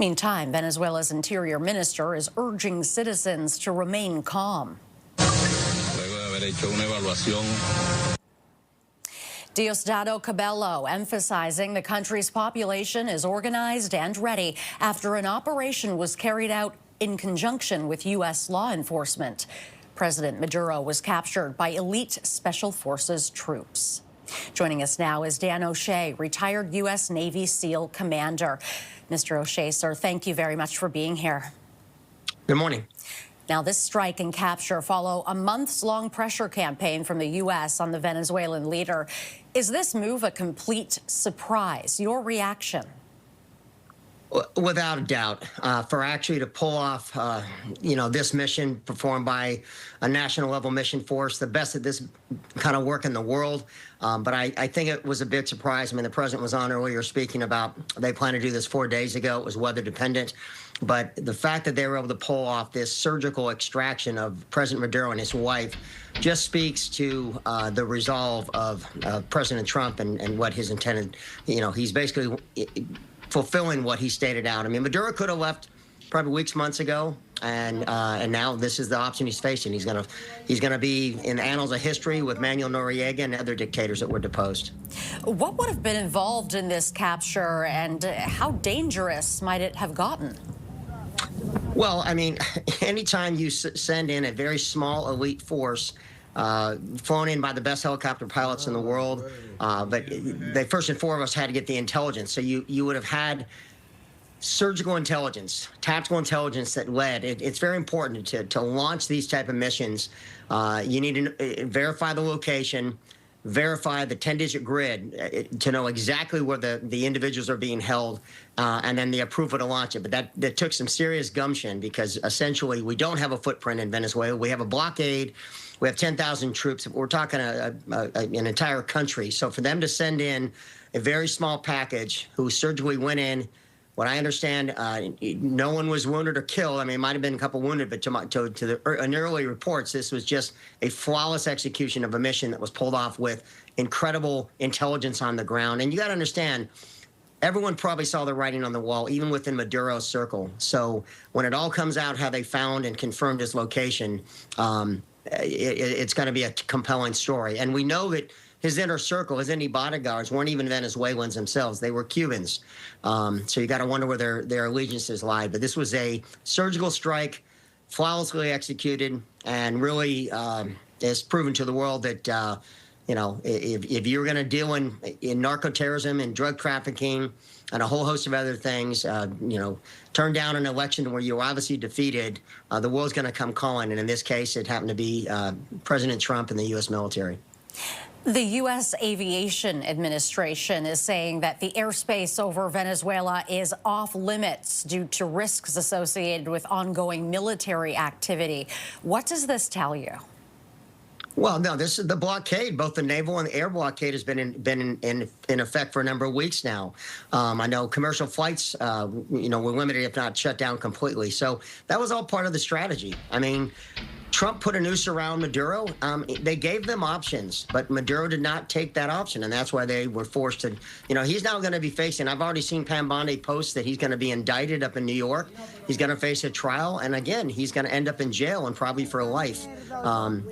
Meantime, Venezuela's interior minister is urging citizens to remain calm. Diosdado Cabello emphasizing the country's population is organized and ready after an operation was carried out in conjunction with U.S. law enforcement. President Maduro was captured by elite Special Forces troops. Joining us now is Dan O'Shea, retired U.S. Navy SEAL commander. Mr. O'Shea, sir, thank you very much for being here. Good morning. Now, this strike and capture follow a months-long pressure campaign from the U.S. on the Venezuelan leader. Is this move a complete surprise? Your reaction? Without a doubt, for actually to pull off, this mission performed by a national level mission force, the best at this kind of work in the world. But I think it was a big surprise. I mean, the president was on earlier speaking about they plan to do this 4 days ago. It was weather dependent. But the fact that they were able to pull off this surgical extraction of President Maduro and his wife just speaks to the resolve of President Trump and what his intended, he's basically fulfilling what he stated out. I mean, Maduro could have left probably weeks, months ago, and now this is the option he's facing. He's gonna be in the annals of history with Manuel Noriega and other dictators that were deposed. What would have been involved in this capture, and how dangerous might it have gotten? Well, I mean, anytime you send in a very small elite force, flown in by the best helicopter pilots in the world, but they first and foremost had to get the intelligence. So you would have had surgical intelligence, tactical intelligence that led. It's very important to launch these type of missions. You need to verify the location, verify the 10-digit grid to know exactly where the individuals are being held, and then the approval to launch it. But that took some serious gumption, because essentially we don't have a footprint in Venezuela. We have a blockade. We have 10,000 troops. We're talking an entire country. So for them to send in a very small package who surgically went in, what I understand, no one was wounded or killed. I mean, it might have been a couple wounded, but to the early reports, this was just a flawless execution of a mission that was pulled off with incredible intelligence on the ground. And you got to understand, everyone probably saw the writing on the wall, even within Maduro's circle. So when it all comes out how they found and confirmed his location, it's going to be a compelling story. And we know that his inner circle, his any bodyguards, weren't even Venezuelans themselves. They were Cubans. So you got to wonder where their allegiances lie. But this was a surgical strike, flawlessly executed, and really has proven to the world that, if you're going to deal in narco-terrorism and drug trafficking and a whole host of other things, turn down an election where you're obviously defeated, the world's going to come calling. And in this case, it happened to be President Trump and the U.S. military. The U.S. Aviation Administration is saying that the airspace over Venezuela is off limits due to risks associated with ongoing military activity. What does this tell you? Well, no, this is the blockade. Both the naval and the air blockade has been in effect for a number of weeks now. I know commercial flights, were limited, if not shut down completely. So that was all part of the strategy. I mean, Trump put a noose around Maduro. They gave them options, but Maduro did not take that option, and that's why they were forced to, he's now going to be facing, I've already seen Pam Bondi post that he's going to be indicted up in New York. He's going to face a trial, and again, he's going to end up in jail, and probably for life.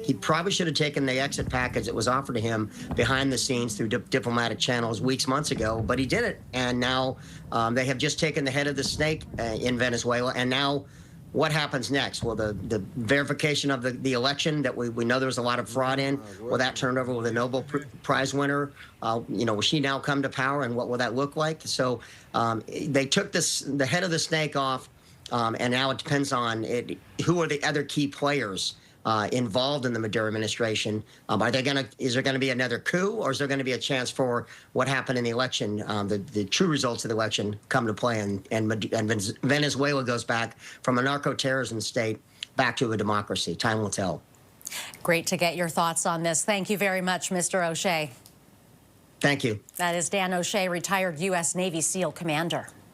He probably should have taken the exit package that was offered to him behind the scenes through diplomatic channels months ago, but he did it, and now they have just taken the head of the snake in Venezuela, and now what happens next? Will the verification of the election that we know there was a lot of fraud in, will that turn over with a Nobel Prize winner? Will she now come to power, and what will that look like? So they took the head of the snake off, and now it depends on who are the other key players involved in the Maduro administration. Is there going to be another coup, or is there going to be a chance for what happened in the election, the true results of the election come to play, and Venezuela goes back from a narco-terrorism state back to a democracy? Time will tell. Great to get your thoughts on this. Thank you very much, Mr. O'Shea. Thank you. That is Dan O'Shea, retired U.S. Navy SEAL commander.